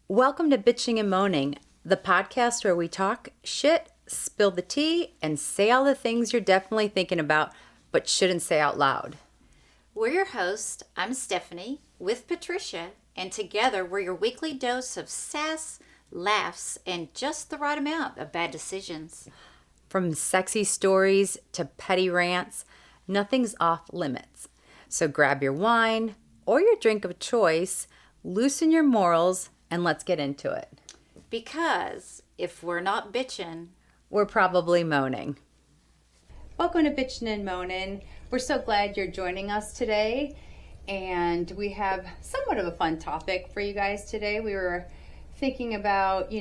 Welcome to Bitching and Moaning, the podcast where we talk shit, spill the tea, and say all the things you're definitely thinking about but shouldn't say out loud. We're your hosts. I'm Stephanie with Patricia, and together we're your weekly dose of sass, laughs, and just the right amount of bad decisions. From sexy stories to petty rants, nothing's off limits. So grab your wine or your drink of choice, loosen your morals, and let's get into it. Because if we're not bitching, we're probably moaning. Welcome to Bitchin and Moanin. We're so glad you're joining us today. And we have somewhat of a fun topic for you guys today. We were thinking about,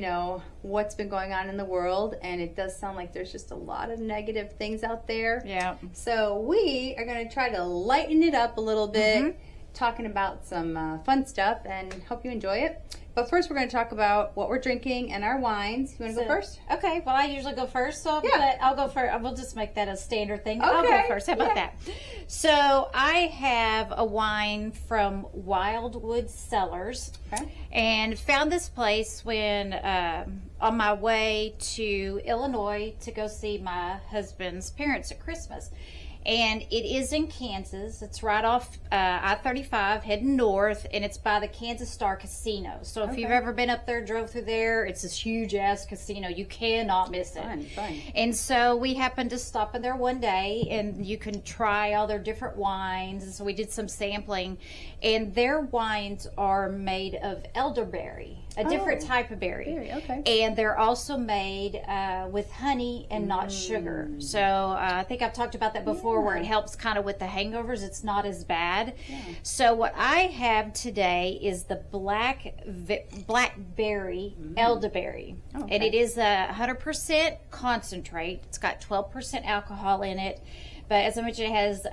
what's been going on in the world. And it does sound like there's just a lot of negative things out there. Yeah. So we are going to try to lighten it up a little bit, talking about some fun stuff, and hope you enjoy it. But first, we're going to talk about what we're drinking and our wines. You want to go first? Okay. Well, I usually go first, but I'll go first. We'll just make that a standard thing. Okay. I'll go first. How about that? So I have a wine from Wildwood Cellars, and found this place when on my way to Illinois to go see my husband's parents at Christmas. And it is in Kansas. It's right off I-35 heading north, and it's by the Kansas Star Casino. So if you've ever been up there, drove through there, it's this huge-ass casino. You cannot miss it. Fun. And so we happened to stop in there one day, and you can try all their different wines. And so we did some sampling, and their wines are made of elderberry, a different type of berry. And they're also made with honey and not sugar. So I think I've talked about that before, where it helps kind of with the hangovers. It's not as bad. So what I have today is the blackberry elderberry. And it is a 100% concentrate. It's got 12% alcohol in it. But as I mentioned, it has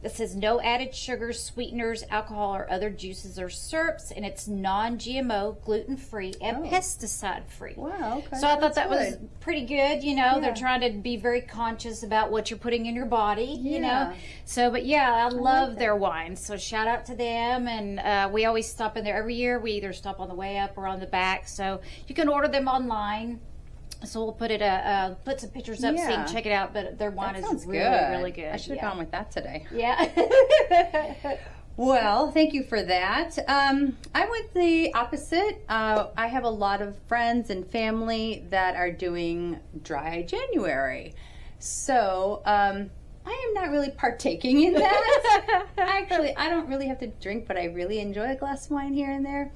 it says no added sugars, sweeteners, alcohol, or other juices or syrups, and it's non-GMO, gluten-free, and pesticide-free. Wow, okay. So I thought that was pretty good. They're trying to be very conscious about what you're putting in your body. So, but I love their wines. So shout out to them, and we always stop in there every year. We either stop on the way up or on the back. So you can order them online. So we'll put put some pictures up so you can check it out. But their wine is really good. I should have gone with that today. Yeah. Well, thank you for that. I went the opposite. I have a lot of friends and family that are doing dry January. So I am not really partaking in that. Actually, I don't really have to drink, but I really enjoy a glass of wine here and there.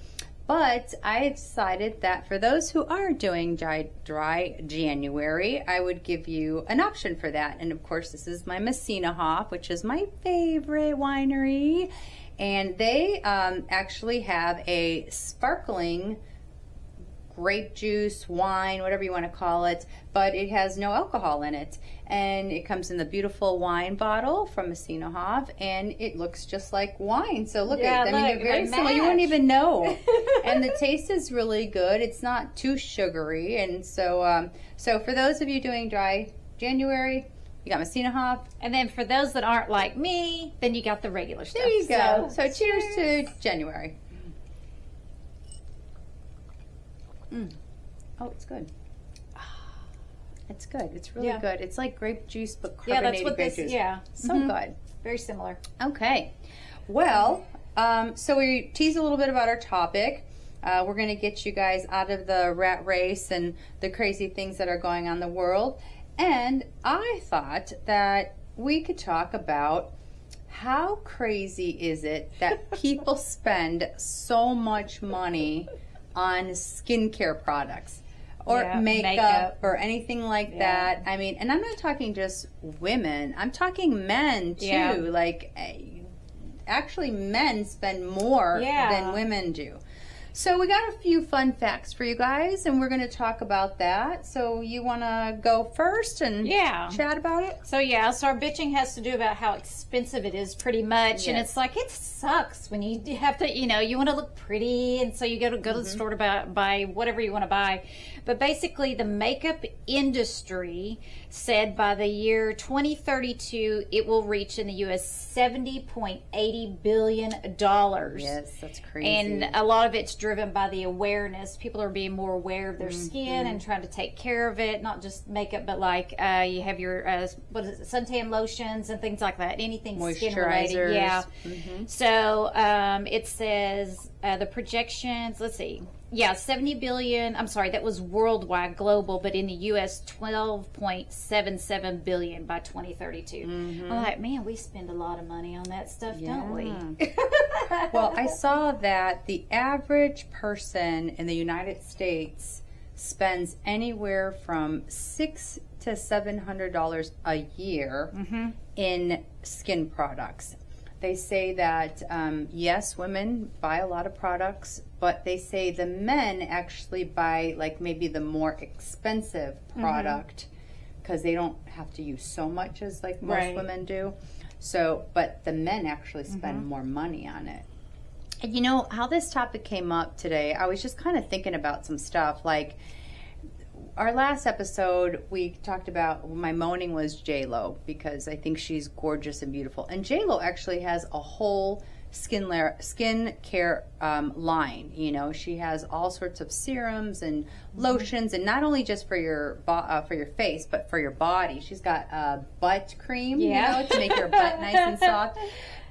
But I decided that for those who are doing dry January, I would give you an option for that. And of course, this is my Messina Hof, which is my favorite winery. And they actually have a sparkling grape juice, wine, whatever you want to call it, but it has no alcohol in it. And it comes in the beautiful wine bottle from Messina Hof, and it looks just like wine. So they're very similar. You wouldn't even know. And the taste is really good. It's not too sugary. And so for those of you doing dry January, you got Messina Hof. And then for those that aren't like me, then you got the regular stuff. There you go. So cheers to January. Oh, it's good. It's good. It's really good. It's like grape juice, but carbonated grape juice. So good. Very similar. Okay. Well, so we teased a little bit about our topic. We're going to get you guys out of the rat race and the crazy things that are going on in the world. And I thought that we could talk about how crazy is it that people spend so much money on skincare products or makeup or anything like that. I mean, and I'm not talking just women. I'm talking men too. Like, actually, men spend more than women do. So we got a few fun facts for you guys, and we're going to talk about that. So you want to go first and chat about it? So so our bitching has to do about how expensive it is pretty much. And it's like, it sucks when you have to, you want to look pretty, and so you go to the store to buy whatever you want to buy. But basically, the makeup industry said by the year 2032, it will reach in the U.S. $70.80 billion. Yes, that's crazy. And a lot of it's driven by the awareness. People are being more aware of their skin and trying to take care of it, not just makeup, but like you have your what is it, suntan lotions and things like that. Anything skin related, yeah. So it says the projections. Let's see. Yeah, 70 billion. I'm sorry, that was worldwide, global, but in the U.S., 12.77 billion by 2032. I'm like, man, we spend a lot of money on that stuff, don't we? Well, I saw that the average person in the United States spends anywhere from $600 to $700 a year in skin products. They say that, yes, women buy a lot of products, but they say the men actually buy like maybe the more expensive product because they don't have to use so much as like most women do. So, but the men actually spend more money on it. And you know how this topic came up today, I was just kind of thinking about some stuff. Like our last episode, we talked about my moaning was J-Lo because I think she's gorgeous and beautiful. And J-Lo actually has a whole skin care line. You know, she has all sorts of serums and lotions, and not only just for your face, but for your body. She's got a butt cream, you know, to make your butt nice and soft.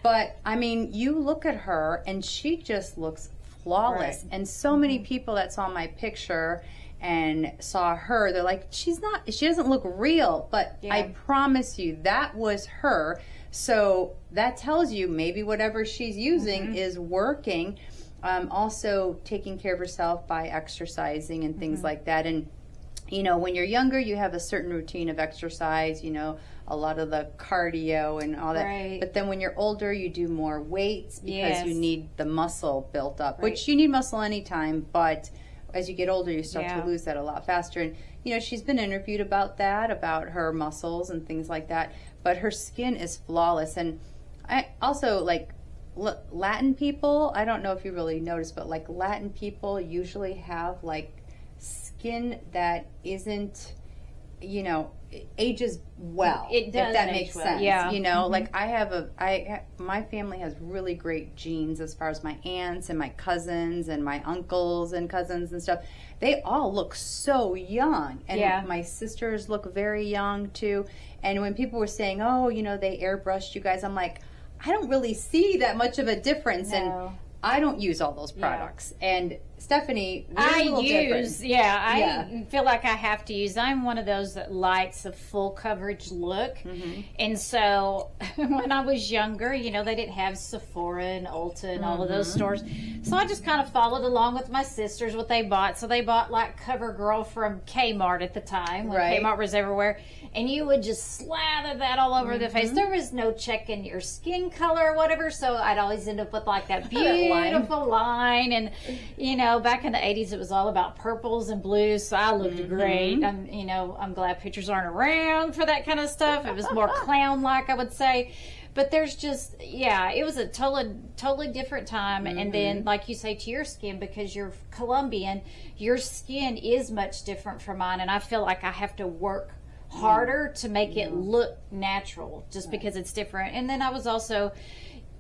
But I mean, you look at her, and she just looks flawless. And so many people that saw my picture and saw her, they're like, she doesn't look real, but I promise you that was her. So that tells you maybe whatever she's using is working. Also taking care of herself by exercising and things like that. And you know, when you're younger, you have a certain routine of exercise, you know, a lot of the cardio and all that. But then when you're older, you do more weights because you need the muscle built up, which you need muscle anytime, but as you get older, you start to lose that a lot faster. And, you know, she's been interviewed about that, about her muscles and things like that. But her skin is flawless. And I also, like, Latin people, I don't know if you really noticed, but, like, Latin people usually have, like, skin that isn't, you know, ages well. It does, if that makes sense. Yeah. You know, like my family has really great genes as far as my aunts and my cousins and my uncles and cousins and stuff. They all look so young. And my sisters look very young too. And when people were saying, oh, you know, they airbrushed you guys, I'm like, I don't really see that much of a difference. And I don't use all those products. And Stephanie, I feel like I have to use. I'm one of those that likes a full coverage look. And so when I was younger, you know, they didn't have Sephora and Ulta and all of those stores. So I just kind of followed along with my sisters, what they bought. So they bought like CoverGirl from Kmart at the time, when Kmart was everywhere. And you would just slather that all over the face. There was no checking your skin color or whatever. So I'd always end up with like that beautiful line. And, you know, back in the 80s, it was all about purples and blues. So I looked great. I'm glad pictures aren't around for that kind of stuff. It was more clown-like, I would say. But there's just, it was a totally different time. And then, like you say, to your skin, because you're Colombian, your skin is much different from mine. And I feel like I have to work harder to make it look natural just because it's different. And then I was also,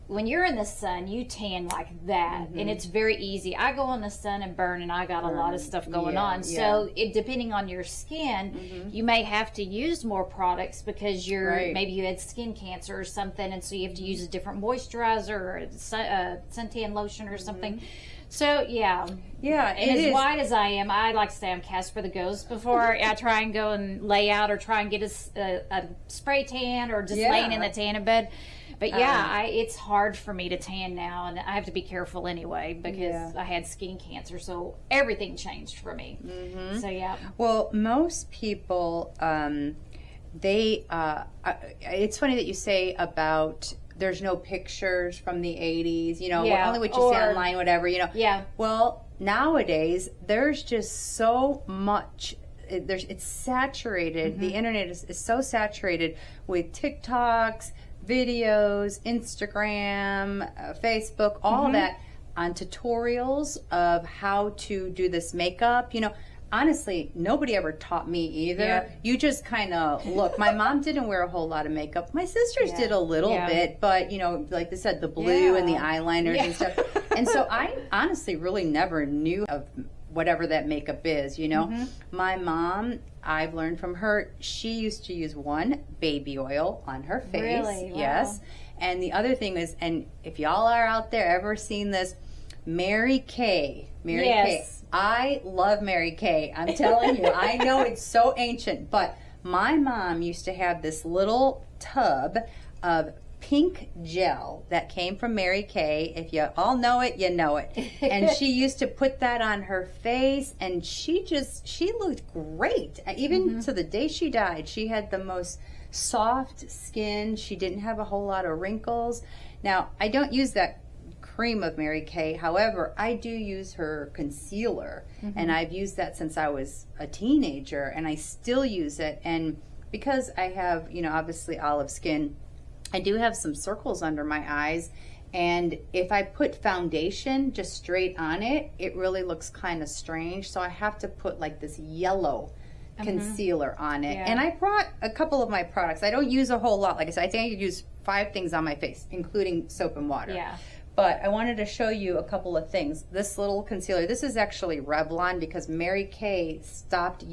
when you're in the sun, you tan like that, and it's very easy. I go in the sun and burn, and I got a lot of stuff going on. So it, depending on your skin, you may have to use more products because maybe you had skin cancer or something, and so you have to use a different moisturizer or a suntan lotion or something. So, and as white as I am, I like to say I'm Casper the Ghost before I try and go and lay out or try and get a spray tan or just laying in the tanning bed. But it's hard for me to tan now, and I have to be careful anyway because I had skin cancer, so everything changed for me. So, Well, most people, it's funny that you say about there's no pictures from the 80s, you know, only what you see online, whatever, you know. Well, nowadays, there's just so much. It's saturated. The internet is so saturated with TikToks, videos, Instagram, Facebook, all that, on tutorials of how to do this makeup. You know, honestly, nobody ever taught me either. You just kind of look. My mom didn't wear a whole lot of makeup. My sisters did a little bit, but, you know, like they said, the blue and the eyeliners and stuff. And so I honestly really never knew of whatever that makeup is, you know. My mom, I've learned from her, she used to use one, baby oil on her face. Really? Wow. Yes. And the other thing is, and if y'all are out there ever seen this, Mary Kay. Mary Kay. I love Mary Kay. I'm telling you, I know it's so ancient, but my mom used to have this little tub of pink gel that came from Mary Kay. If you all know it, you know it. And she used to put that on her face, and she looked great. Even to the day she died, she had the most soft skin. She didn't have a whole lot of wrinkles. Now, I don't use that cream of Mary Kay. However, I do use her concealer, and I've used that since I was a teenager, and I still use it. And because I have, you know, obviously olive skin, I do have some circles under my eyes, and if I put foundation just straight on it, it really looks kind of strange. So I have to put like this yellow concealer on it. And I brought a couple of my products. I don't use a whole lot. Like I said, I think I could use 5 things on my face, including soap and water. Yeah. But I wanted to show you a couple of things. This little concealer, this is actually Revlon, because Mary Kay stopped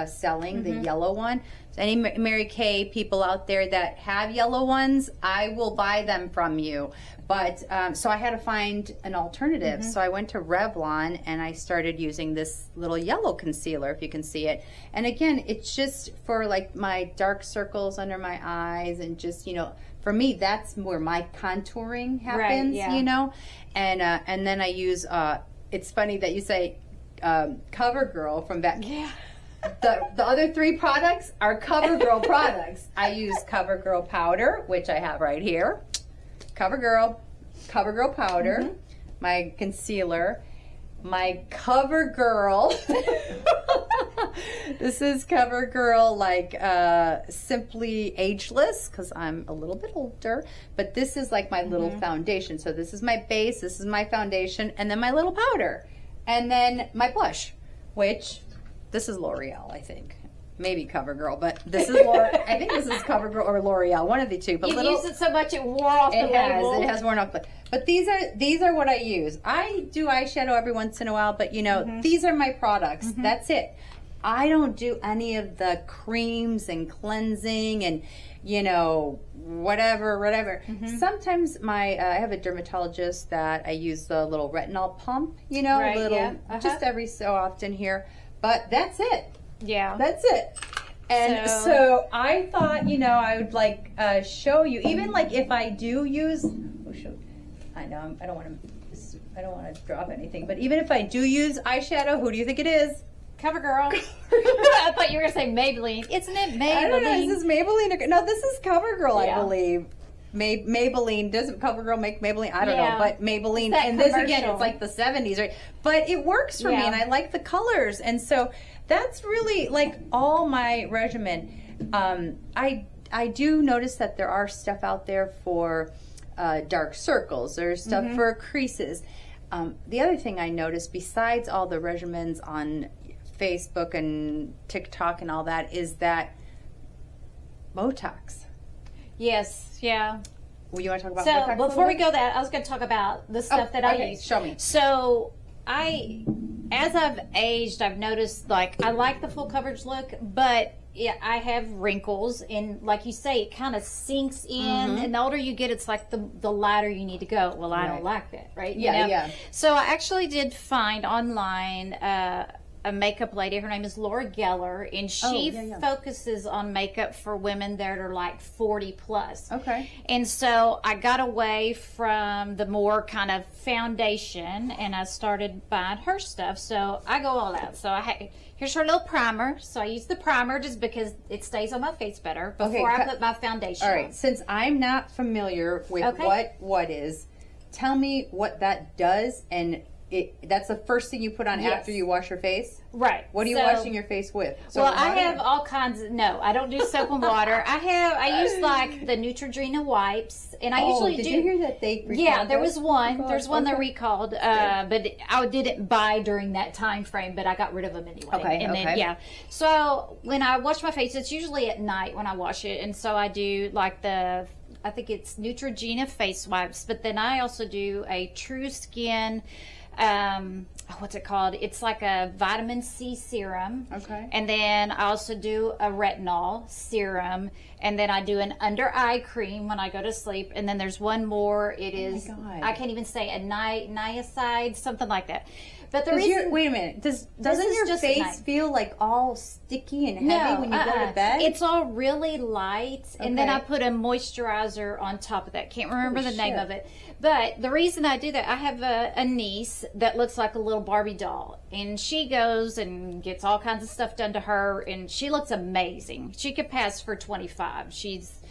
selling the yellow one. So any Mary Kay people out there that have yellow ones, I will buy them from you. But so I had to find an alternative. So I went to Revlon and I started using this little yellow concealer, if you can see it. And again, it's just for like my dark circles under my eyes, and just, you know, for me, that's where my contouring happens, you know. And then I use, it's funny that you say CoverGirl from back. Yeah. The other 3 products are CoverGirl products. I use CoverGirl powder, which I have right here. CoverGirl powder, my concealer, my CoverGirl. This is CoverGirl, like Simply Ageless, because I'm a little bit older. But this is like my little foundation. So this is my base, this is my foundation, and then my little powder. And then my blush, which, this is L'Oreal, I think. Maybe CoverGirl, but this is I think this is CoverGirl or L'Oreal, one of the two. But you used it so much it wore off the label. It has worn off. But these are what I use. I do eyeshadow every once in a while, but you know, these are my products. That's it. I don't do any of the creams and cleansing and, you know, whatever. Sometimes I have a dermatologist that I use the little retinol pump, you know, just every so often here. But that's it. Yeah. That's it. And so I thought, you know, I would like show you, even like if I do use, I know, I don't want to drop anything, but even if I do use eyeshadow, who do you think it is? CoverGirl. I thought you were going to say Maybelline. Isn't it Maybelline? I don't know, is this Maybelline? No, this is CoverGirl, I believe. Maybelline, doesn't CoverGirl make Maybelline? I don't know, but Maybelline, and this again, it's like the 70s, right? But it works for me, and I like the colors, and so that's really like all my regimen. I do notice that there are stuff out there for dark circles. There's stuff for creases. The other thing I noticed, besides all the regimens on Facebook and TikTok and all that, is that Botox. Yes, yeah. Well, you want to talk about Botox? So before we go that, I was going to talk about the stuff that I use. Show me. So as I've aged, I've noticed, like, I like the full coverage look, but I have wrinkles, and like you say, it kind of sinks in, and the older you get, it's like the lighter you need to go. Well, I don't like that, right? Yeah. So I actually did find online a makeup lady. Her name is Laura Geller, and she focuses on makeup for women that are like 40 plus. Okay. And so I got away from the more kind of foundation, and I started buying her stuff. So I go all out. So here's her little primer. So I use the primer just because it stays on my face better before I put my foundation on. All right. Since I'm not familiar with what is, tell me what that does, and that's the first thing you put on after you wash your face? Right. What are you washing your face with? I have all kinds of, no, I don't do soap and water. I use like the Neutrogena wipes, and I usually did you hear that they recalled? Yeah, there was one. There's one that recalled, but I didn't buy during that time frame, but I got rid of them anyway. Then, so when I wash my face, it's usually at night when I wash it, and so I do like the I think it's Neutrogena face wipes, but then I also do a True Skin, what's it called? It's like a vitamin C serum. Okay. And then I also do a retinol serum. And then I do an under eye cream when I go to sleep. And then there's one more. It is, God. I can't even say a niacide, something like that. But the reason, wait a minute. Doesn't your just face feel like all sticky and heavy when you go to bed? It's all really light, and then Okay. I put a moisturizer on top of that. Can't remember Holy the name shit. of it. But the reason I do that, I have a niece that looks like a little Barbie doll, and she goes and gets all kinds of stuff done to her, and she looks amazing. She could pass for 25. She's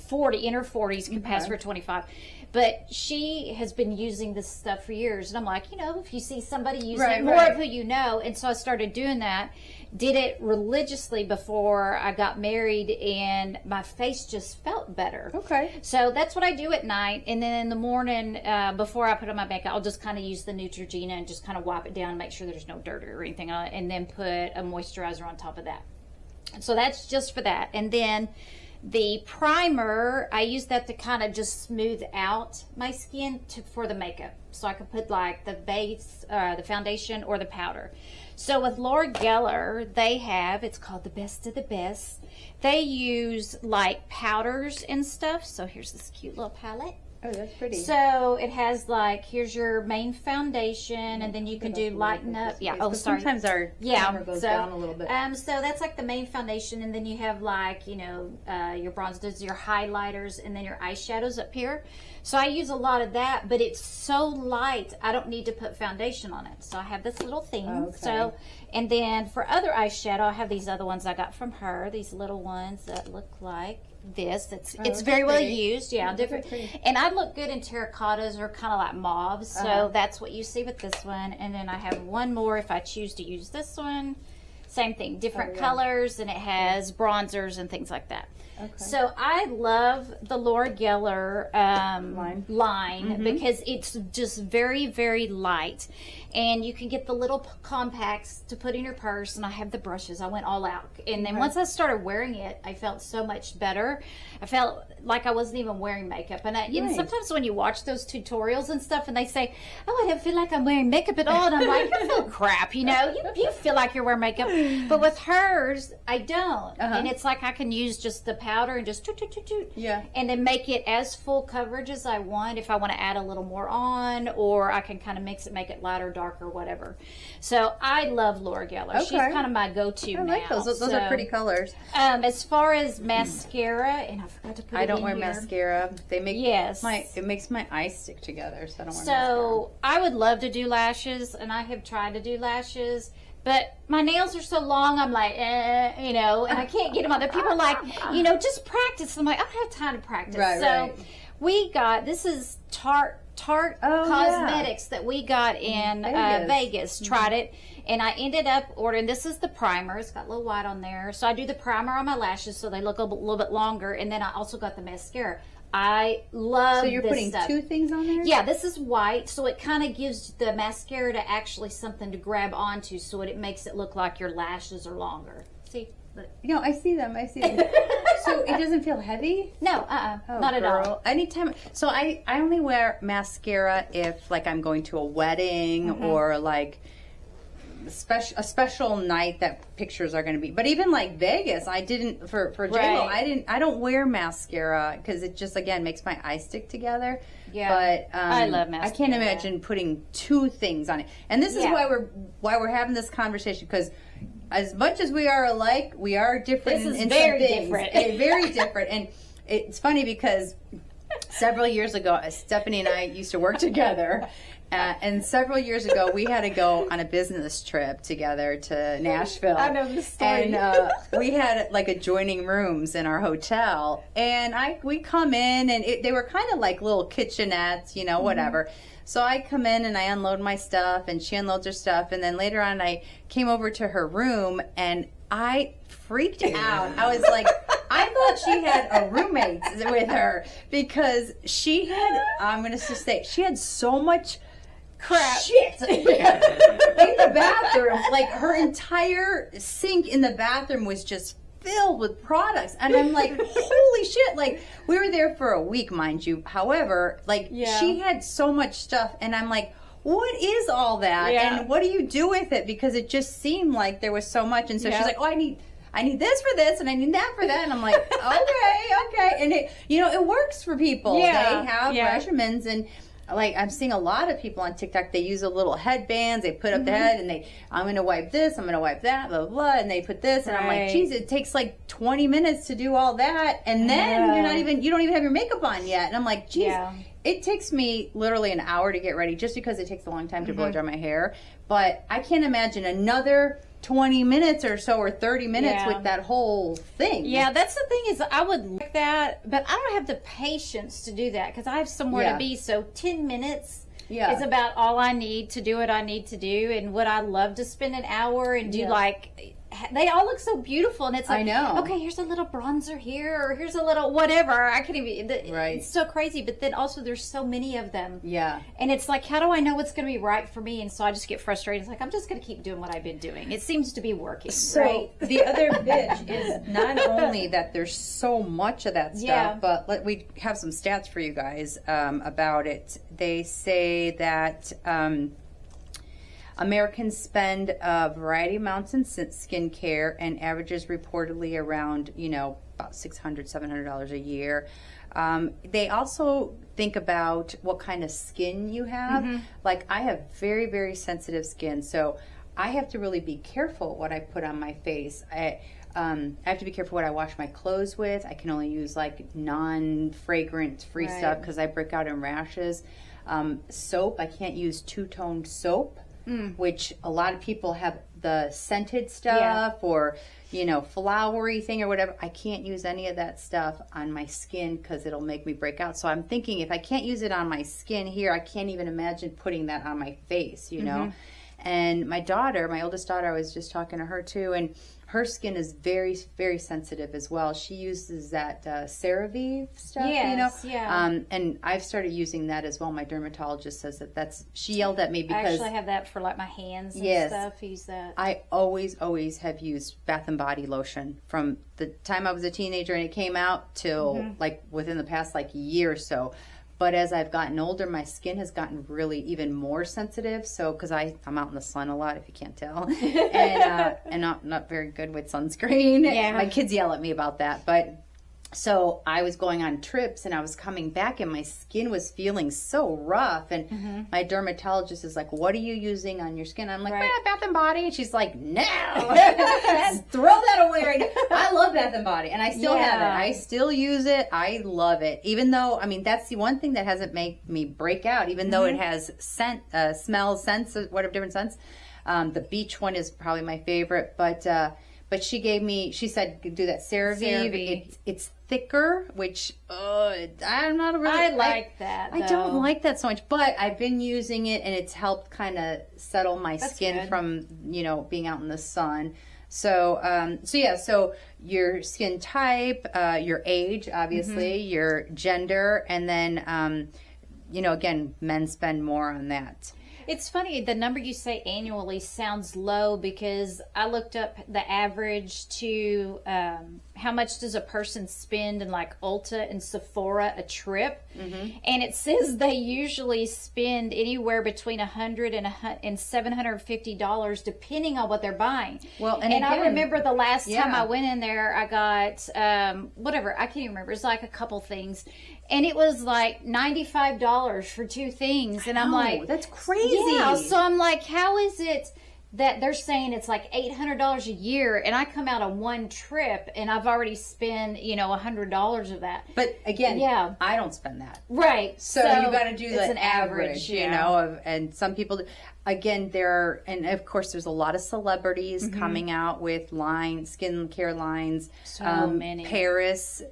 40, in her 40s, can pass for 25. But she has been using this stuff for years. And I'm like, if you see somebody using it, more of who you know. And so I started doing that, did it religiously before I got married, and my face just felt better. Okay. So that's what I do at night. And then in the morning, before I put on my makeup, I'll just kind of use the Neutrogena and just kind of wipe it down and make sure there's no dirt or anything on it, and then put a moisturizer on top of that. So that's just for that. And then the primer, I use that to kind of just smooth out my skin for the makeup. So I can put like the base, the foundation, or the powder. So with Laura Geller, they have, it's called the Best of the Best. They use like powders and stuff. So here's this cute little palette. Oh, that's pretty. So it has like, here's your main foundation, and then you can do lighten up. Yeah. Oh, sorry. Sometimes our camera goes down a little bit. So that's like the main foundation, and then you have like, your bronzers, your highlighters, and then your eyeshadows up here. So I use a lot of that, but it's so light, I don't need to put foundation on it. So I have this little thing. Okay. So, and then for other eyeshadow, I have these other ones I got from her, these little ones that look like this. It's very well used. Yeah, different. And I look good in terracottas or kind of like mauves. So that's what you see with this one. And then I have one more if I choose to use this one. Same thing, different colors, and it has bronzers and things like that. Okay. So I love the Laura Geller line because it's just very, very light. And you can get the little compacts to put in your purse, and I have the brushes. I went all out. And then once I started wearing it, I felt so much better. I felt like I wasn't even wearing makeup. And sometimes when you watch those tutorials and stuff, and they say, oh, I don't feel like I'm wearing makeup at all. And I'm like, you feel crap, you feel like you're wearing makeup. But with hers, I don't. And it's like I can use just the powder and just toot, toot, toot, toot. Yeah. And then make it as full coverage as I want. If I want to add a little more on, or I can kind of mix it, make it lighter, darker, whatever. So I love Laura Geller. She's kind of my go-to now. I like those. Those are pretty colors. As far as mascara, and I forgot to put it in I don't wear here. mascara. They make it makes my eyes stick together, so I don't wear mascara. So I would love to do lashes, and I have tried to do lashes. But my nails are so long, I'm like, and I can't get them on there. People are like, just practice. I'm like, I don't have time to practice. So we got, this is Tarte Cosmetics that we got in Vegas. Tried it, and I ended up ordering, this is the primer. It's got a little white on there. So I do the primer on my lashes so they look a little bit longer, and then I also got the mascara. I love this. So you're putting two things on there? Yeah, this is white, so it kind of gives the mascara to actually something to grab onto, so it makes it look like your lashes are longer. See? I see them. So it doesn't feel heavy? No, not at all. Anytime. So I only wear mascara if like I'm going to a wedding or like a special night that pictures are going to be. But even like Vegas, I didn't for J-Lo. I don't wear mascara because it just again makes my eyes stick together. Yeah, but I love mascara. I can't imagine putting two things on it. And this is why we're having this conversation, because as much as we are alike, we are different. This is in very some things. different. Very different. And it's funny because several years ago, Stephanie and I used to work together. And several years ago, we had to go on a business trip together to Nashville. I know this story. And we had like adjoining rooms in our hotel. And we come in, and they were kind of like little kitchenettes, whatever. So I come in and I unload my stuff, and she unloads her stuff. And then later on, I came over to her room, and I freaked out. I was like, I thought she had a roommate with her, because she had, I'm going to just say, she had so much crap shit in the bathroom. Like her entire sink in the bathroom was just filled with products, and I'm like, holy shit! Like, we were there for a week, mind you. However, like, she had so much stuff, and I'm like, what is all that, and what do you do with it? Because it just seemed like there was so much, and so she's like, oh, I need this for this, and I need that for that, and I'm like, okay, and it, you know, it works for people. They have regimens, and like, I'm seeing a lot of people on TikTok, they use a little headbands, they put up the head, and I'm going to wipe this, I'm going to wipe that, blah, blah, blah, and they put this, and I'm like, geez, it takes like 20 minutes to do all that, and then you don't even have your makeup on yet, and I'm like, geez, it takes me literally an hour to get ready, just because it takes a long time to blow dry my hair, but I can't imagine another 20 minutes or so, or 30 minutes with that whole thing. Yeah, that's the thing, is I would like that, but I don't have the patience to do that because I have somewhere to be. So 10 minutes is about all I need to do what I need to do. And would I love to spend an hour and do like, they all look so beautiful, and it's like, I know, okay, here's a little bronzer here, or here's a little whatever. I can't even, it's so crazy. But then also there's so many of them. Yeah. And it's like, how do I know what's going to be right for me? And so I just get frustrated. It's like, I'm just going to keep doing what I've been doing. It seems to be working. So the other bitch is not only that there's so much of that stuff, but we have some stats for you guys about it. They say that Americans spend a variety of amounts in skincare, and averages reportedly around, you know, about $600, $700 a year. They also think about what kind of skin you have. Like, I have very, very sensitive skin, so I have to really be careful what I put on my face. I have to be careful what I wash my clothes with. I can only use like non-fragrance free stuff because I break out in rashes. Soap, I can't use two-toned soap. Which a lot of people have the scented stuff or, you know, flowery thing or whatever. I can't use any of that stuff on my skin because it'll make me break out. So I'm thinking, if I can't use it on my skin here, I can't even imagine putting that on my face, you know. And my daughter, my oldest daughter, I was just talking to her too, and her skin is very, very sensitive as well. She uses that CeraVe stuff, you know? And I've started using that as well. My dermatologist says she yelled at me because... I actually have that for like my hands and stuff. Use that. I always have used Bath and Body lotion from the time I was a teenager and it came out till like within the past like year or so. But as I've gotten older, my skin has gotten really even more sensitive. So, because I'm out in the sun a lot, if you can't tell, and not very good with sunscreen. My kids yell at me about that. But so I was going on trips, and I was coming back, and my skin was feeling so rough. And my dermatologist is like, "What are you using on your skin?" I'm like, Bath and Body. And she's like, "No, throw that away right now." I love Bath and Body, and I still have it. I still use it. I love it, even though, I mean, that's the one thing that hasn't made me break out. Even though it has scent, smells, scents, whatever different scents. The beach one is probably my favorite, but she said do that CeraVe. It's thicker, which I'm not really. I like that. I don't like that so much, but I've been using it, and it's helped kind of settle my skin from, you know, being out in the sun. So, so your skin type, your age, obviously, your gender, and then, you know, again, men spend more on that. It's funny, the number you say annually sounds low, because I looked up the average to how much does a person spend in like Ulta and Sephora a trip, and it says they usually spend anywhere between $100 and $750 depending on what they're buying. Well, and again, I remember the last time I went in there, I got whatever, I can't even remember. It's like a couple things. And it was like $95 for two things. And I'm like, that's crazy. Yeah. So I'm like, how is it that they're saying it's like $800 a year, and I come out on one trip and I've already spent, you know, $100 of that. But again, I don't spend that. Right. So you got to do an average, you know, and some people, again, and of course there's a lot of celebrities coming out with skincare lines. So many. Paris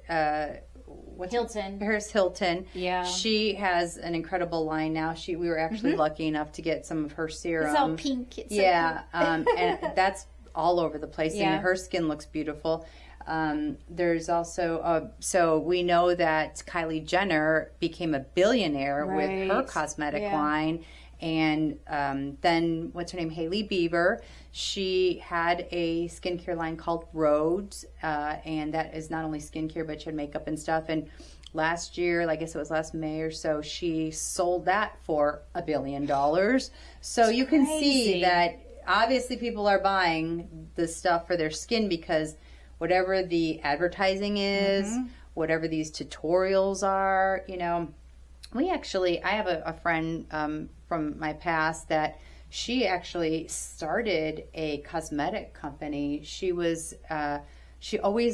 Hilton. Yeah. She has an incredible line now. We were actually lucky enough to get some of her serum. It's all pink. It's and that's all over the place. And her skin looks beautiful. There's also, so we know that Kylie Jenner became a billionaire with her cosmetic line. And then what's her name? Haley Bieber. She had a skincare line called Rhodes, and that is not only skincare, but she had makeup and stuff. And last year, I guess it was last May or so, she sold that for $1 billion. So you can see that obviously people are buying the stuff for their skin because whatever the advertising is, whatever these tutorials are, you know, I have a friend from my past that she actually started a cosmetic company. She always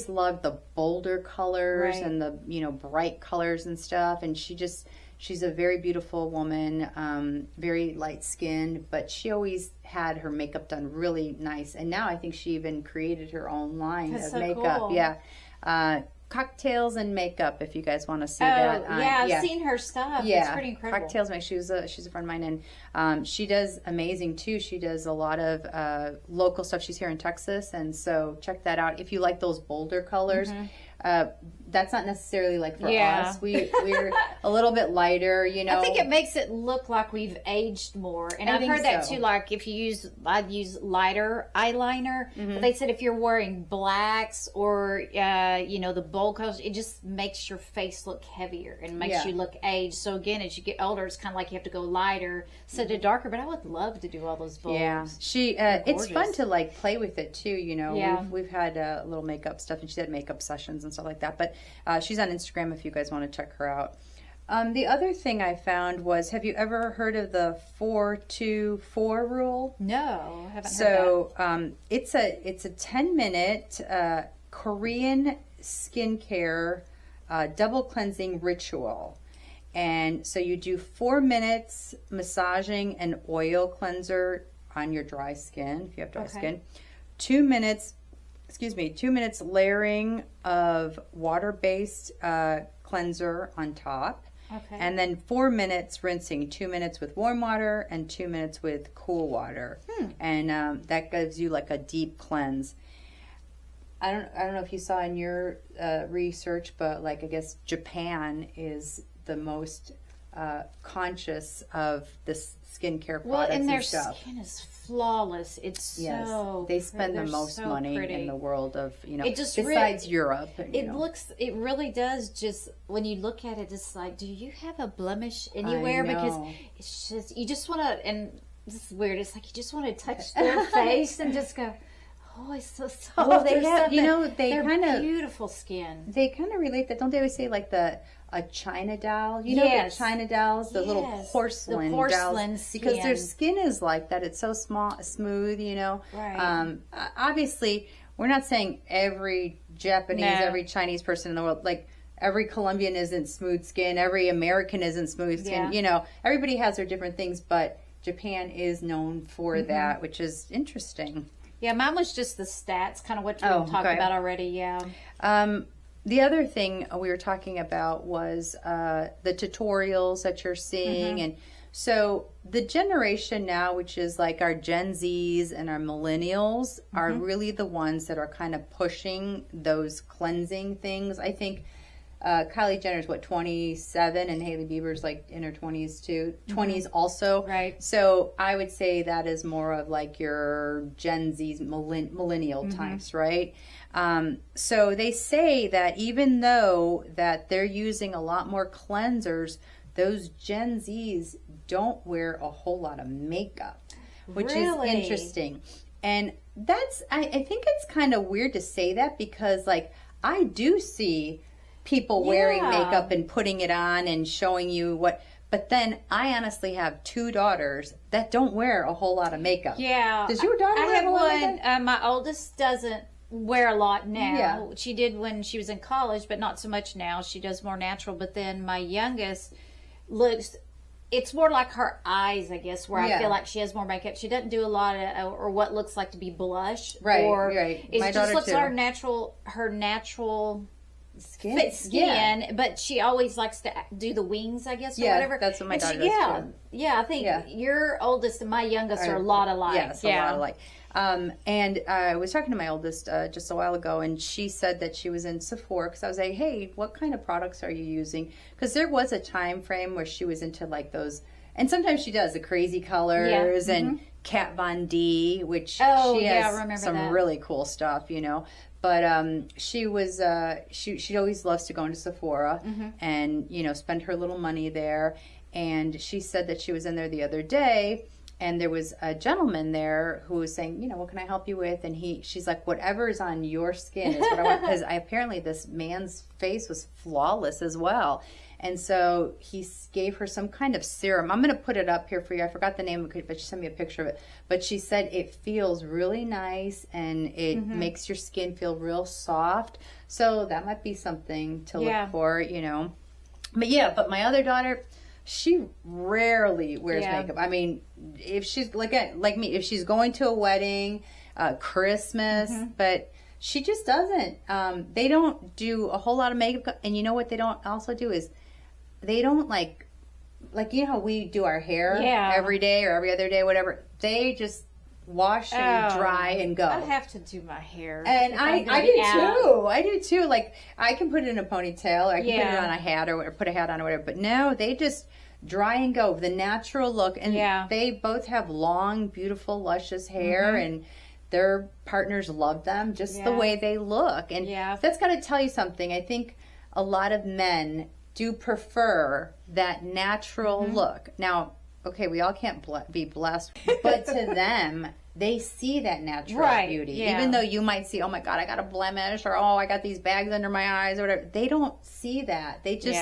loved the bolder colors and the, you know, bright colors and stuff. And she's a very beautiful woman, very light skinned, but she always had her makeup done really nice. And now I think she even created her own line of makeup. Cool. Yeah. Cocktails and Makeup, if you guys want to see that. I've seen her stuff. Yeah. It's pretty incredible. Cocktails, she's a friend of mine, and she does amazing too. She does a lot of local stuff. She's here in Texas, and so check that out. If you like those bolder colors, that's not necessarily like for us. We're a little bit lighter, you know. I think it makes it look like we've aged more. And I've heard that too, like if I'd use lighter eyeliner, but they said if you're wearing blacks or, you know, the bold colors, it just makes your face look heavier and makes you look aged. So again, as you get older, it's kind of like you have to go lighter instead of darker, but I would love to do all those bolds. Yeah. It's fun to like play with it too, you know. We've had little makeup stuff, and she had makeup sessions and stuff like that, but she's on Instagram if you guys want to check her out. The other thing I found was, have you ever heard of the 4-2-4 rule? No, I haven't heard that. It's a 10-minute Korean skincare double cleansing ritual. And so you do 4 minutes massaging an oil cleanser on your dry skin, if you have dry skin. 2 minutes layering of water-based cleanser on top. And then 4 minutes rinsing, 2 minutes with warm water and 2 minutes with cool water. And that gives you like a deep cleanse. I don't know if you saw in your research, but like I guess Japan is the most conscious of this skincare products and their stuff. Skin is flawless. It's so they spend the most money pretty. In the world of, you know, it just besides Europe. It really does. Just when you look at it, it's like, do you have a blemish anywhere? Because it's just, you just want to, and this is weird. It's like you just want to touch their face and just go, oh, it's so soft. Well, they have, you know, they're kind of beautiful skin. They kind of relate that. Don't they always say like a China doll? You know, the China dolls, the little porcelain dolls, skin. because their skin is like that. It's so smooth, you know. Right. Obviously, we're not saying every Japanese, every Chinese person in the world, like every Colombian isn't smooth skin, every American isn't smooth skin. You know, everybody has their different things, but Japan is known for that, which is interesting. Yeah, mine was just the stats, kind of what we talked about already. Yeah. The other thing we were talking about was the tutorials that you're seeing. And so the generation now, which is like our Gen Zs and our millennials, are really the ones that are kind of pushing those cleansing things. I think Kylie Jenner's 27, and Hailey Bieber's like in her 20s too, 20s also. Right. So I would say that is more of like your Gen Z's millennial types, right? So they say that even though that they're using a lot more cleansers, those Gen Zs don't wear a whole lot of makeup, which is interesting. And that's, I think it's kind of weird to say that, because like I do see people wearing makeup and putting it on and showing you what, but then I honestly have 2 daughters that don't wear a whole lot of makeup. Yeah. Does your daughter wear a lot of makeup? My oldest doesn't wear a lot now. She did when she was in college, but not so much now. She does more natural. But then my youngest looks, it's more like her eyes, I guess, where I feel like she has more makeup. She doesn't do a lot of, or what looks like to be blush. Right, or right. It just looks her natural skin, but she always likes to do the wings, I guess, or whatever. That's what my daughter does too. Yeah, I think your oldest and my youngest are a lot alike. Yes, a lot alike. And I was talking to my oldest just a while ago, and she said that she was in Sephora, because I was like, hey, what kind of products are you using? Because there was a time frame where she was into like those and sometimes she does the crazy colors and Kat Von D, which she has some really cool stuff, you know. But she was she always loves to go into Sephora and, you know, spend her little money there. And she said that she was in there the other day, and there was a gentleman there who was saying, you know, what can I help you with? And she's like, whatever is on your skin is what I want. Because apparently this man's face was flawless as well. And so he gave her some kind of serum. I'm going to put it up here for you. I forgot the name of it, but she sent me a picture of it. But she said it feels really nice, and it makes your skin feel real soft. So that might be something to look for, you know. But my other daughter, she rarely wears makeup. I mean, if she's like me, if she's going to a wedding, Christmas, but she just doesn't. They don't do a whole lot of makeup. And you know what they don't also do is they don't like you know how we do our hair every day or every other day, whatever. They just wash and dry and go. I have to do my hair. And I do too. I do too. Like, I can put it in a ponytail, or I can put it on a hat, or put a hat on or whatever. But no, they just dry and go. The natural look. And they both have long, beautiful, luscious hair, and their partners love them just the way they look. And that's got to tell you something. I think a lot of men do prefer that natural look. Now, okay, we all can't be blessed, but to them, they see that natural beauty. Even though you might see, oh my God, I got a blemish, or oh, I got these bags under my eyes, or whatever. They don't see that. They just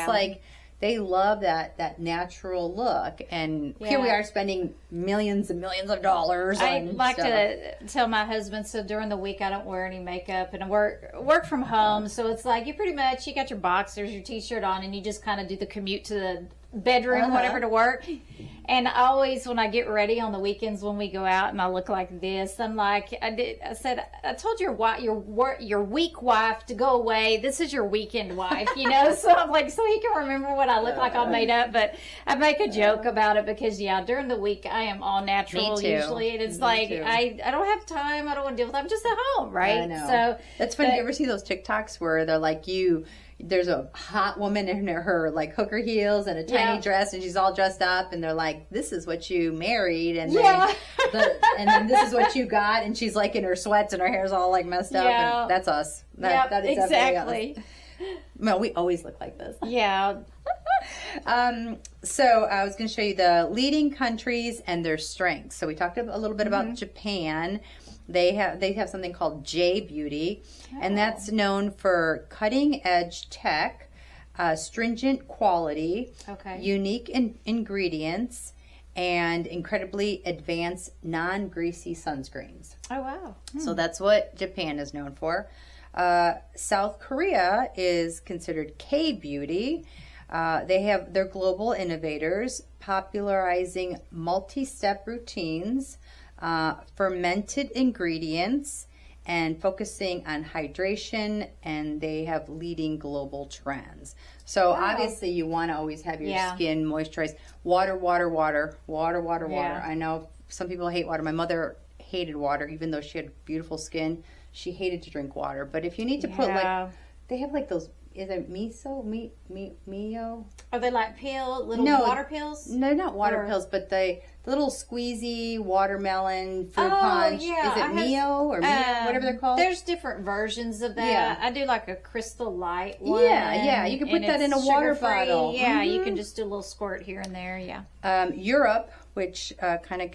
they love that natural look. And here we are spending millions and millions of dollars. I like to tell my husband, so during the week I don't wear any makeup, and I work from home. So it's like you got your boxers, your t-shirt on, and you just kind of do the commute to the bedroom, whatever, to work. And always when I get ready on the weekends when we go out and I look like this, I'm like, I said, I told your week wife to go away. This is your weekend wife, you know? So I'm like, so he can remember what I look like all made up. But I make a joke about it because, during the week I am all natural usually. And it's I don't have time. I don't want to deal with it. I'm just at home, right? I know. So that's funny. You ever see those TikToks where they're like, there's a hot woman in her like hooker heels and a tiny dress, and she's all dressed up, and they're like, this is what you married, and then and then this is what you got, and she's like in her sweats and her hair's all like messed up, and that's us. That is exactly us. Well, we always look like this. So I was going to show you the leading countries and their strengths. So we talked a little bit about Japan. They have something called J Beauty, and that's known for cutting edge tech, stringent quality, unique ingredients, and incredibly advanced non-greasy sunscreens. Oh wow! So that's what Japan is known for. South Korea is considered K Beauty. They're global innovators, popularizing multi-step routines, fermented ingredients, and focusing on hydration, and they have leading global trends. So obviously you want to always have your skin moisturized. Water. I know some people hate water. My mother hated water, even though she had beautiful skin. She hated to drink water. But if you need to put they have like those, is it Mio? Are they like little water pills? No, not water pills, but the little squeezy watermelon fruit punch. Yeah. Is it Mio or Mio, whatever they're called? There's different versions of that. Yeah. I do like a crystal light one. Yeah. You can put that in a water bottle. Yeah, you can just do a little squirt here and there. Yeah. Europe, which kind of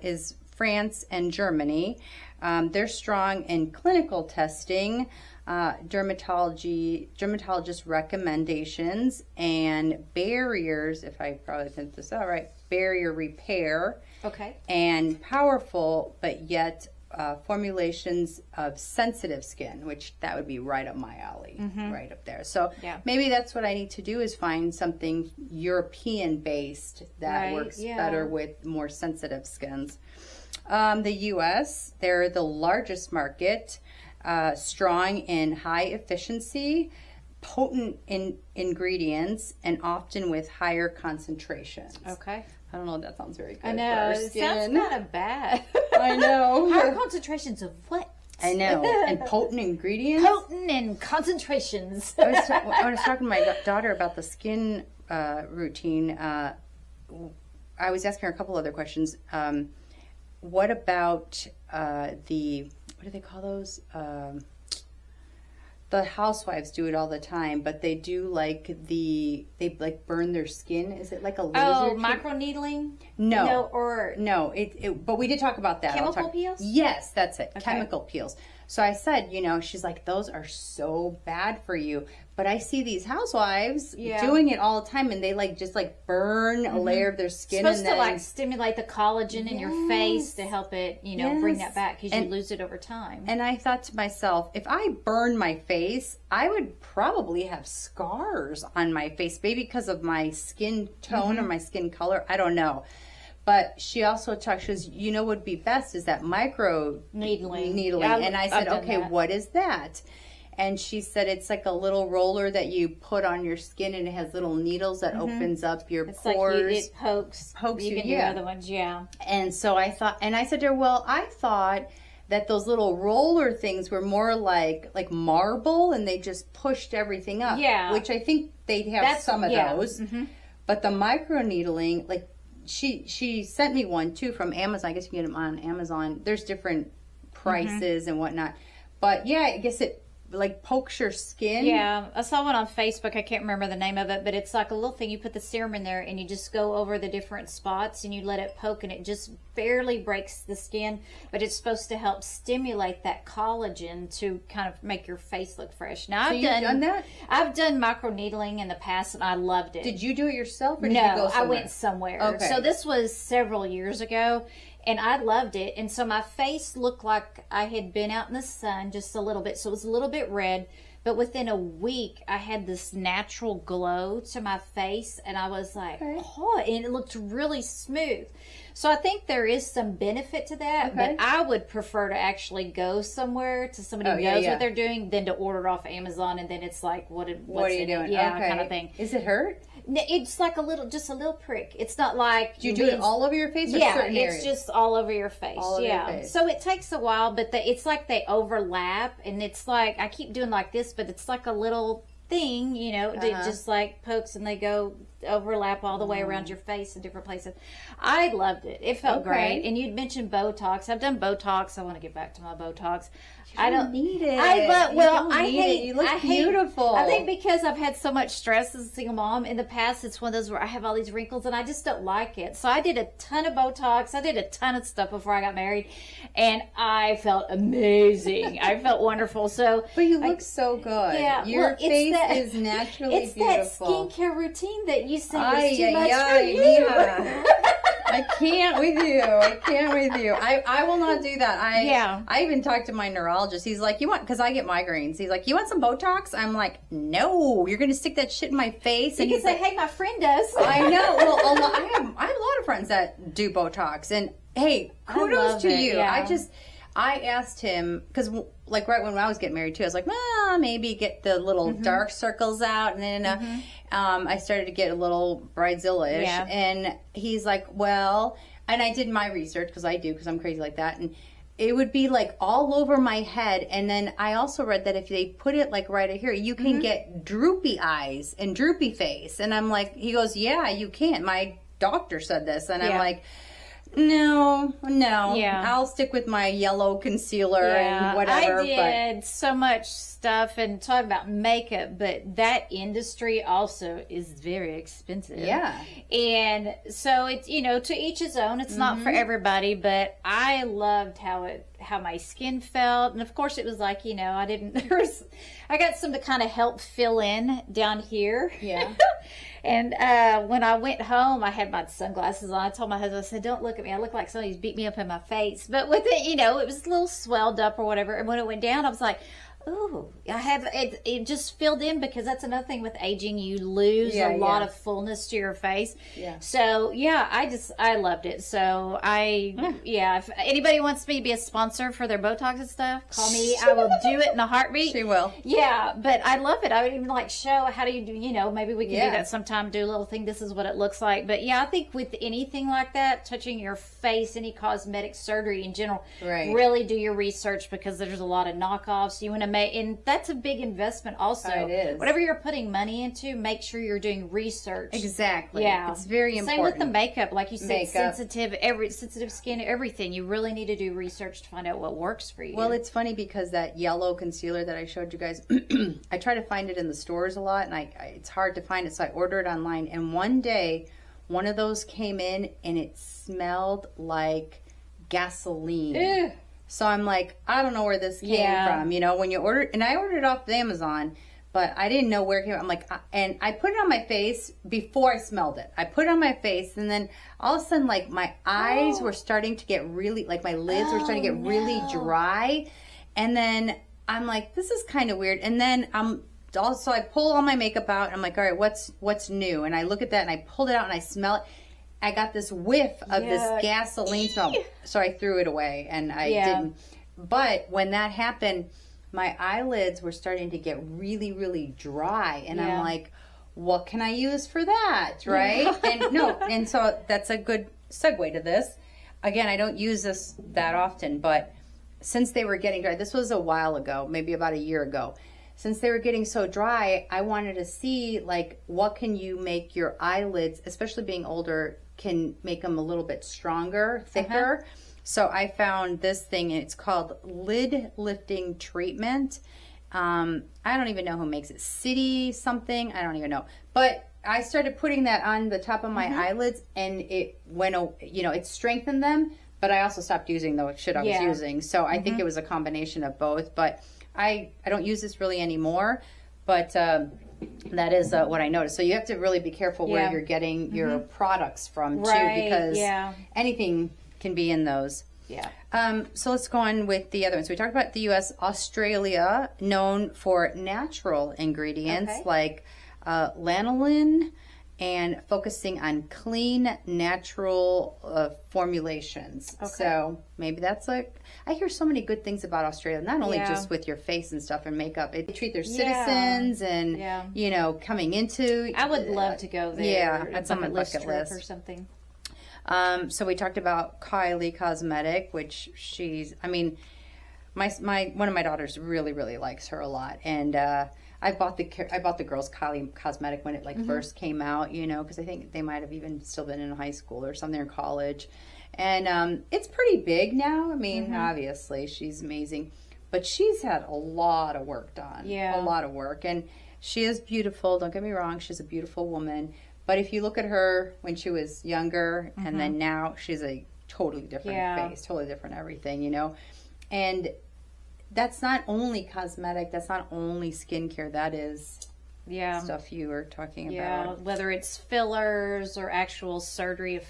is France and Germany. They're strong in clinical testing, dermatologist recommendations, and barriers, if I probably sent this out right, barrier repair. Okay. And powerful, but yet formulations of sensitive skin, which that would be right up my alley, right up there. So maybe that's what I need to do, is find something European-based that works better with more sensitive skins. The U.S., they're the largest market, strong in high efficiency, potent ingredients, and often with higher concentrations. Okay. I don't know if that sounds very good. I know. It sounds kind of bad. I know. Higher concentrations of what? I know. And potent ingredients? Potent and concentrations. I was talking to my daughter about the skin routine. I was asking her a couple other questions. What about what do they call those? The housewives do it all the time, but they do they burn their skin. Is it like a laser? Oh, microneedling? No, or no. But we did talk about that. Chemical peels? Yes, that's it. Okay. Chemical peels. So I said, she's like, those are so bad for you. But I see these housewives doing it all the time, and they just burn a layer of their skin. It's supposed to stimulate the collagen in your face to help it, bring that back because you lose it over time. And I thought to myself, if I burned my face, I would probably have scars on my face, maybe because of my skin tone or my skin color. I don't know. But she also talked, she goes, what would be best is that micro needling. And I said, okay, what is that? And she said it's like a little roller that you put on your skin, and it has little needles that opens up your pores. Like it pokes you. Can do other ones, And so I thought, and I said to her, well, I thought that those little roller things were more like marble, and they just pushed everything up. Yeah. Which I think they'd have some of those. Mm-hmm. But the micro needling, she sent me one too from Amazon. I guess you can get them on Amazon. There's different prices and whatnot. But yeah, I guess it pokes your skin. Yeah, I saw one on Facebook. I can't remember the name of it, but it's like a little thing. You put the serum in there and you just go over the different spots and you let it poke, and it just barely breaks the skin, but it's supposed to help stimulate that collagen to kind of make your face look fresh. Now, I've done that? I've done microneedling in the past, and I loved it. Did you do it yourself, or did you go somewhere? I went somewhere. Okay. So this was several years ago, and I loved it. And so my face looked like I had been out in the sun just a little bit. So it was a little bit red. But within a week, I had this natural glow to my face. And I was like, oh, and it looked really smooth. So I think there is some benefit to that. But I would prefer to actually go somewhere to somebody who knows what they're doing than to order off Amazon. And then it's like, what are you doing? Yeah, kind of thing. Is it hurt? It's like just a little prick. It's not like... Do you do it all over your face or certain areas? It's just all over your face. All over your face. So it takes a while, but it's like they overlap, and it's like, I keep doing like this, but it's like a little thing, that just pokes, and they go overlap all the way around your face in different places. I loved it. It felt great. And you'd mentioned Botox. I've done Botox. I want to get back to my Botox. I don't need it. I hate it. You look beautiful. I think because I've had so much stress as a single mom in the past, it's one of those where I have all these wrinkles and I just don't like it. So I did a ton of Botox. I did a ton of stuff before I got married, and I felt amazing. I felt wonderful. But you look so good. Yeah, your face is naturally beautiful. It's that skincare routine that you say is too much for you. I can't with you. I will not do that. I even talked to my neurologist. He's like, because I get migraines. He's like, you want some Botox? I'm like, no, you're going to stick that shit in my face. And you can say, hey, my friend does. I know. Well, I have a lot of friends that do Botox, and hey, kudos to you. Yeah. I asked him, because right when I was getting married too, I was like, well, maybe get the little dark circles out. And then I started to get a little bridezilla-ish. Yeah. And he's like, well, and I did my research, because I'm crazy like that. And it would be all over my head. And then I also read that if they put it right here, you can get droopy eyes and droopy face. And I'm like, he goes, yeah, you can. My doctor said this. And I'm like, no. Yeah. I'll stick with my yellow concealer and whatever. I did so much stuff, and talk about makeup, but that industry also is very expensive. Yeah. And so it's, to each his own. It's not for everybody, but I loved how my skin felt. And of course it was I got some to kind of help fill in down here. Yeah. And when I went home, I had my sunglasses on. I told my husband, I said, don't look at me. I look like somebody's beat me up in my face. But with it, it was a little swelled up or whatever. And when it went down, I was like, ooh, it just filled in, because that's another thing with aging. You lose a lot of fullness to your face. Yeah. So, I loved it. So, if anybody wants me to be a sponsor for their Botox and stuff, call me. I will do it in a heartbeat. She will. Yeah, but I love it. I would even show how do you do, maybe we can do that sometime, do a little thing. This is what it looks like. But I think with anything like that, touching your face, any cosmetic surgery in general, really do your research, because there's a lot of knockoffs. You want to and that's a big investment also. It is. Whatever you're putting money into, make sure you're doing research. Exactly. Yeah. It's very important. Same with the makeup. Like you said, Makeup. sensitive skin, everything. You really need to do research to find out what works for you. Well, it's funny because that yellow concealer that I showed you guys, I try to find it in the stores a lot, and it's hard to find it, so I order it online. And one day, one of those came in, and it smelled like gasoline. Ew. So I'm like, I don't know where this came from. You know, when you order, and I ordered it off Amazon, but I didn't know where it came from. I'm like, and I put it on my face before I smelled it. I put it on my face, and then all of a sudden, like, my eyes were starting to get really, like, my lids were starting to get really dry. And then I'm like, this is kind of weird. And then also I pull all my makeup out, and I'm like, all right, what's new? And I look at that, and I pulled it out, and I smell it. I got this whiff of this gasoline smell. So I threw it away, and I didn't. But when that happened, my eyelids were starting to get really, really dry. And I'm like, what can I use for that? Right? And so that's a good segue to this. Again, I don't use this that often, but since they were getting dry, this was a while ago, maybe about a year ago. Since they were getting so dry, I wanted to see, like, what can you make your eyelids, especially being older, can make them a little bit stronger, thicker. So I found this thing, and it's called Lid Lifting Treatment. I don't even know who makes it. City something. I don't even know. But I started putting that on the top of my eyelids, and it went, it strengthened them, but I also stopped using the shit I was using. So I think it was a combination of both. But I don't use this really anymore, but that is what I noticed. So you have to really be careful where you're getting your products from, too, because anything can be in those. Yeah. So let's go on with the other ones. We talked about the U.S. Australia, known for natural ingredients like lanolin, and focusing on clean, natural formulations. So maybe that's like, I hear so many good things about Australia, not only just with your face and stuff and makeup. They treat their citizens and, coming into. I would love to go there. Yeah, that's on my bucket list. Or something. So we talked about Kylie Cosmetic, which my one of my daughters really, really likes her a lot. And I bought the girls Kylie Cosmetic when it first came out, because I think they might have even still been in high school or something, or college. And it's pretty big now. I mean, obviously she's amazing, but she's had a lot of work done. A lot of work. And she is beautiful. Don't get me wrong. She's a beautiful woman. But if you look at her when she was younger and then now, she's a totally different face, totally different everything, And that's not only cosmetic, that's not only skincare, that is stuff you were talking about. Whether it's fillers or actual surgery.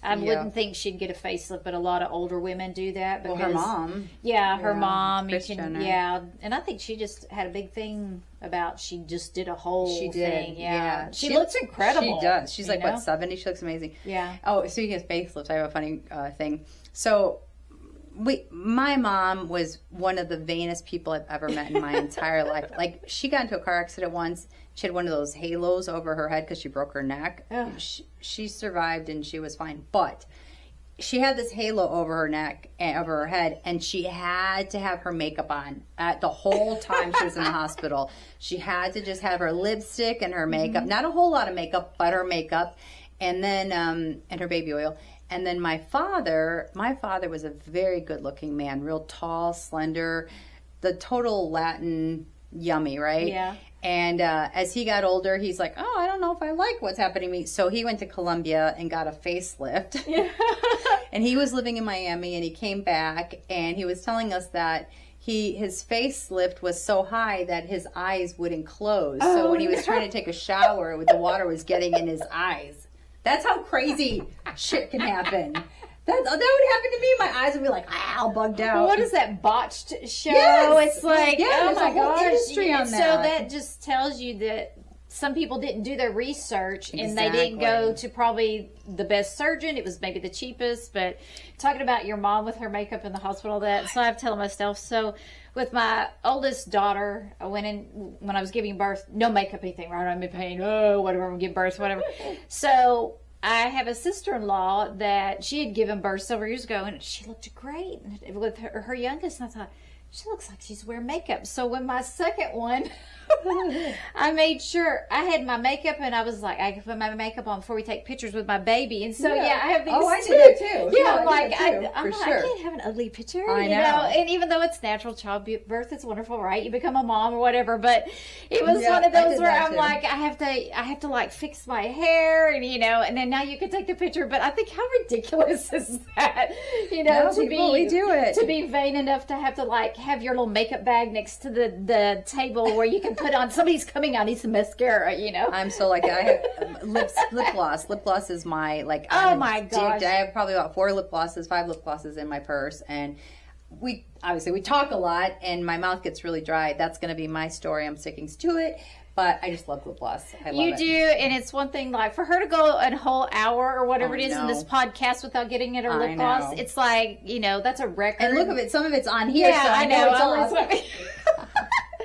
I wouldn't think she'd get a facelift, but a lot of older women do that. Because, her mom. Her mom. Kris Jenner. And I think she just had a big thing about, she just did a whole thing. She looks incredible. She does. She's like, 70? She looks amazing. Yeah. Oh, speaking of facelifts, I have a funny thing. So my mom was one of the vainest people I've ever met in my entire life. Like, she got into a car accident once. She had one of those halos over her head because she broke her neck. She survived and she was fine. But she had this halo over her neck and over her head, and she had to have her makeup on the whole time she was in the hospital. She had to just have her lipstick and her makeup. Not a whole lot of makeup, but her makeup. And then, and her baby oil. And then my father was a very good-looking man, real tall, slender, the total Latin yummy, right? Yeah. And as he got older, he's like, oh, I don't know if I like what's happening to me. So he went to Colombia and got a facelift. And he was living in Miami, and he came back, and he was telling us that his facelift was so high that his eyes wouldn't close. So when he was trying to take a shower, the water was getting in his eyes. That's how crazy shit can happen. That would happen to me. My eyes would be like, all bugged out. Well, what is that botched show? Yes. It's like, oh my gosh. Industry on that. So that just tells you that some people didn't do their research and they didn't go to probably the best surgeon. It was maybe the cheapest. But talking about your mom with her makeup in the hospital, so I have to tell myself. So with my oldest daughter, I went in when I was giving birth, no makeup, anything, right? I'm in pain. Oh, whatever, I'm give birth, whatever. So I have a sister-in-law that she had given birth several years ago, and she looked great with her youngest. And I thought, she looks like she's wearing makeup. So when my second one, I made sure I had my makeup, and I was like, I can put my makeup on before we take pictures with my baby. And so, I have these. Oh, I do that too. Yeah, I'm like, for sure. I can't have an ugly picture. I you know. And even though it's natural childbirth, it's wonderful, right? You become a mom or whatever. But it was Yeah, one of I those did where that I'm too. like, I have to like fix my hair, and and then now you can take the picture. But I think how ridiculous is that? No, we do it. To be vain enough to have to like have your little makeup bag next to the table where you can put on. Somebody's coming. I need some mascara. I'm so like I have lip gloss. Lip gloss is my like. Oh my gosh! I have probably about 5 lip glosses in my purse, and we talk a lot, and my mouth gets really dry. That's going to be my story. I'm sticking to it. But I just love lip gloss. I love it. You do, and it's one thing, like, for her to go a whole hour or whatever it is in this podcast without getting at her lip gloss, it's like, that's a record. And look at it, some of it's on here, yeah, so I know it's awesome.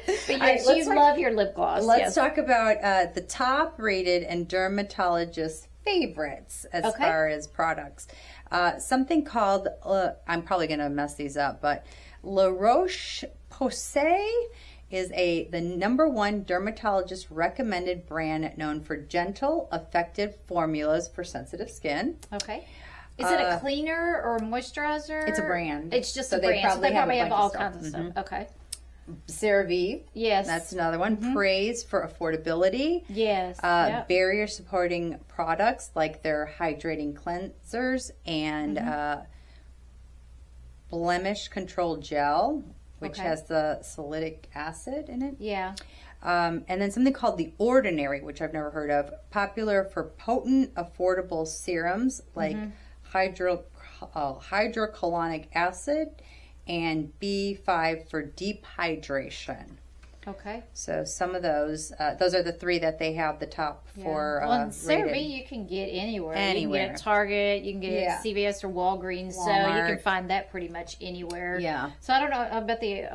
But yes, right, you love your lip gloss. Let's talk about the top-rated and dermatologist favorites as far as products. Something called, I'm probably going to mess these up, but La Roche-Posay is the number one dermatologist recommended brand known for gentle, effective formulas for sensitive skin. Okay. Is it a cleaner or moisturizer? It's a brand. It's just a brand. So they probably have all kinds of stuff. Okay. CeraVe. Yes. That's another one. Praise for affordability. Yes. Barrier supporting products like their hydrating cleansers and blemish control gel, which has the salicylic acid in it. Yeah. And then something called The Ordinary, which I've never heard of. Popular for potent, affordable serums like hydrocolonic acid and B5 for deep hydration. Okay. So some of those are the 3 that they have the top for. Well, CeraVe you can get anywhere. You can get at Target, you can get at CVS or Walgreens, so you can find that pretty much anywhere. Yeah. So I don't know. I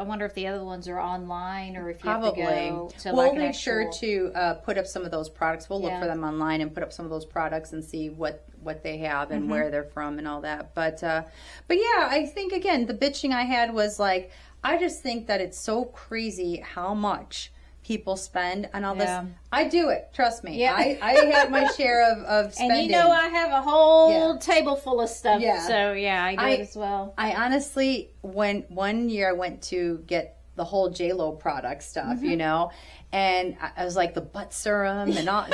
wonder if the other ones are online or if you have to go to we'll like make sure to put up some of those products. We'll look for them online and put up some of those products and see what they have and where they're from and all that. But yeah, I think again the bitching I had was like, I just think that it's so crazy how much people spend on all this. I do it. Trust me. Yeah. I have my share of spending. And I have a whole table full of stuff. Yeah. So I do it as well. I honestly, when one year I went to get the whole J-Lo product stuff, and I was like the butt serum and all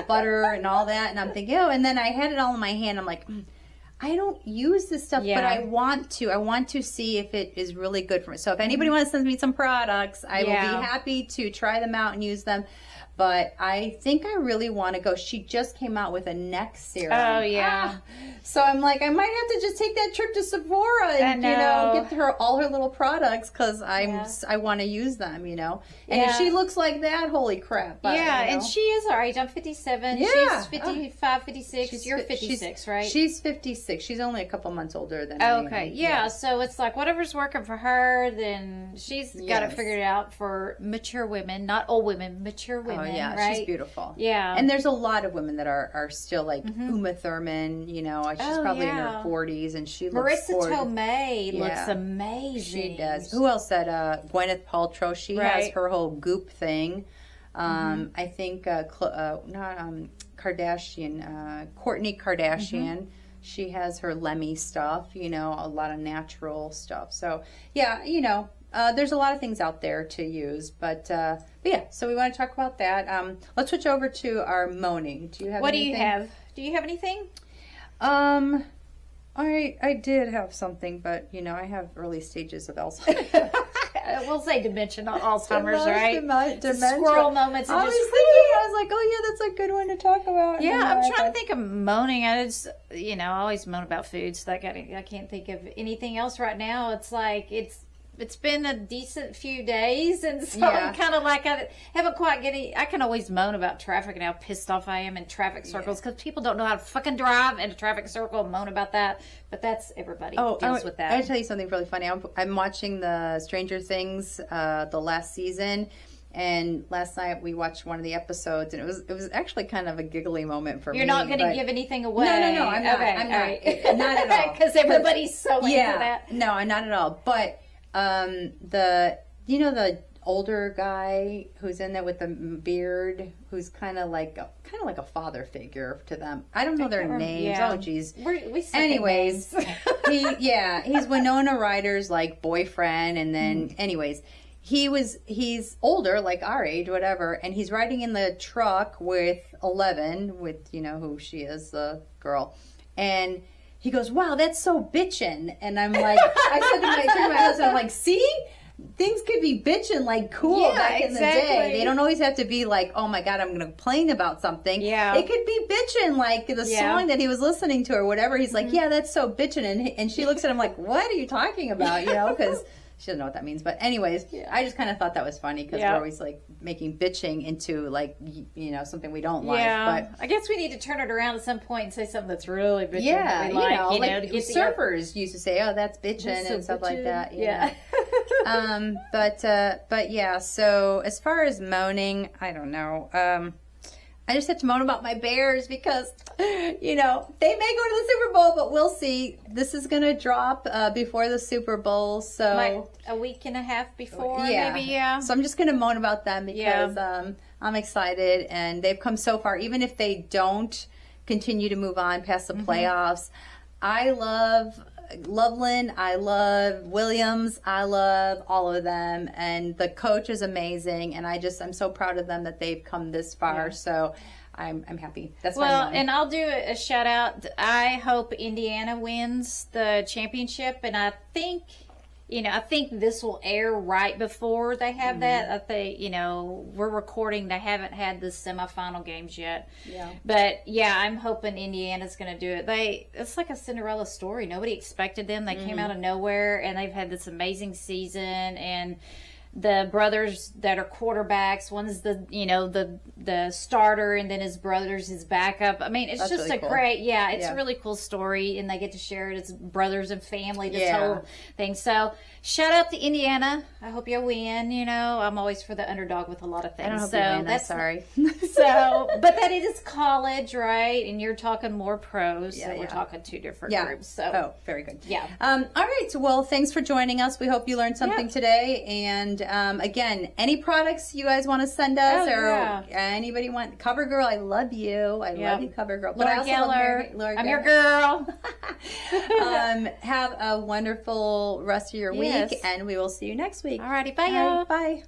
butter and all that, and I'm thinking, and then I had it all in my hand. I'm like, I don't use this stuff, but I want to. I want to see if it is really good for me. So if anybody wants to send me some products, I will be happy to try them out and use them. But I think I really want to go. She just came out with a neck serum. Oh, yeah. So I'm like, I might have to just take that trip to Sephora and, get her all her little products because I want to use them, And if she looks like that, holy crap. And she is our age. I'm 57. Yeah. She's 55, 56. You're 56, right? She's 56. She's only a couple months older than me. Okay. Yeah. So it's like whatever's working for her, then she's got it figured out for mature women, not old women, mature women. Oh, yeah. Right? She's beautiful. Yeah. And there's a lot of women that are still like Uma Thurman, she's probably in her 40s and she looks Marissa Tomei looks amazing. She does. Who else said Gwyneth Paltrow? She has her whole Goop thing. I think Kardashian, Kourtney Kardashian. She has her Lemmy stuff, a lot of natural stuff. So, there's a lot of things out there to use, but yeah, so we want to talk about that. Let's switch over to our moaning. Do you have anything? What do you have? Do you have anything? I did have something, but I have early stages of Alzheimer's. We'll say dementia, not Alzheimer's, right? Dementia. Squirrel moments. I was like, oh yeah, that's a good one to talk about. Yeah, I'm trying to think of moaning. I just, I always moan about food, so I can't think of anything else right now. It's like it's been a decent few days, and so I'm kind of like I haven't quite getting. I can always moan about traffic and how pissed off I am in traffic circles because people don't know how to fucking drive in a traffic circle and moan about that. But that's everybody deals with that. I tell you something really funny. I'm watching the Stranger Things, the last season. And last night we watched one of the episodes, and it was actually kind of a giggly moment for me. You're not going to give anything away. No, I'm not. Okay, I'm not. Not at all. Because everybody's so into that. No, not at all. But The older guy who's in there with the beard, who's kind of like a father figure to them. I don't know their names. Yeah. Oh, geez. We suck at Anyways, names. he's Winona Ryder's like boyfriend, and then anyways, he's older, like our age, whatever, and he's riding in the truck with 11, with who she is, the girl, and he goes, "Wow, that's so bitchin'," and I'm like, I said to my husband, I'm like, see. Things could be bitching like cool back in the day. They don't always have to be like, oh my God, I'm going to complain about something. Yeah. It could be bitching like the song that he was listening to or whatever. He's like, yeah, that's so bitching. And she looks at him like, what are you talking about? Because she doesn't know what that means. But anyways, I just kind of thought that was funny because we're always like making bitching into like, something we don't like. Yeah. But I guess we need to turn it around at some point and say something that's really bitching yeah, that we like, like to get surfers used to say, oh, that's bitching and stuff like that. Yeah. But yeah, so as far as moaning, I don't know. I just have to moan about my Bears because, they may go to the Super Bowl, but we'll see. This is going to drop before the Super Bowl, so like a week and a half before, maybe. So I'm just going to moan about them because I'm excited, and they've come so far. Even if they don't continue to move on past the playoffs, I love Loveland, I love Williams, I love all of them, and the coach is amazing, and I'm so proud of them that they've come this far. So I'm happy. That's well, my and I'll do a shout out. I hope Indiana wins the championship, and I think this will air right before they have that. I think, we're recording. They haven't had the semifinal games yet. Yeah. But yeah, I'm hoping Indiana's going to do it. It's like a Cinderella story. Nobody expected them. They came out of nowhere, and they've had this amazing season. And the brothers that are quarterbacks, one's the starter, and then his brother's his backup. I mean, it's just really a cool. great, it's a really cool story, and they get to share it as brothers and family, this whole thing. So shout out to Indiana. I hope you win. I'm always for the underdog with a lot of things. I don't hope so you win. that's sorry. but that it is college, right? And you're talking more pros, so we're talking two different groups. So very good. Yeah. All right. So, well, thanks for joining us. We hope you learned something today. And again, any products you guys want to send us, anybody want CoverGirl? I love you. I love you, CoverGirl. But Laura Geller, Laura I'm your girl. Have a wonderful rest of your week, and we will see you next week. All righty. Bye, All right, y'all. bye.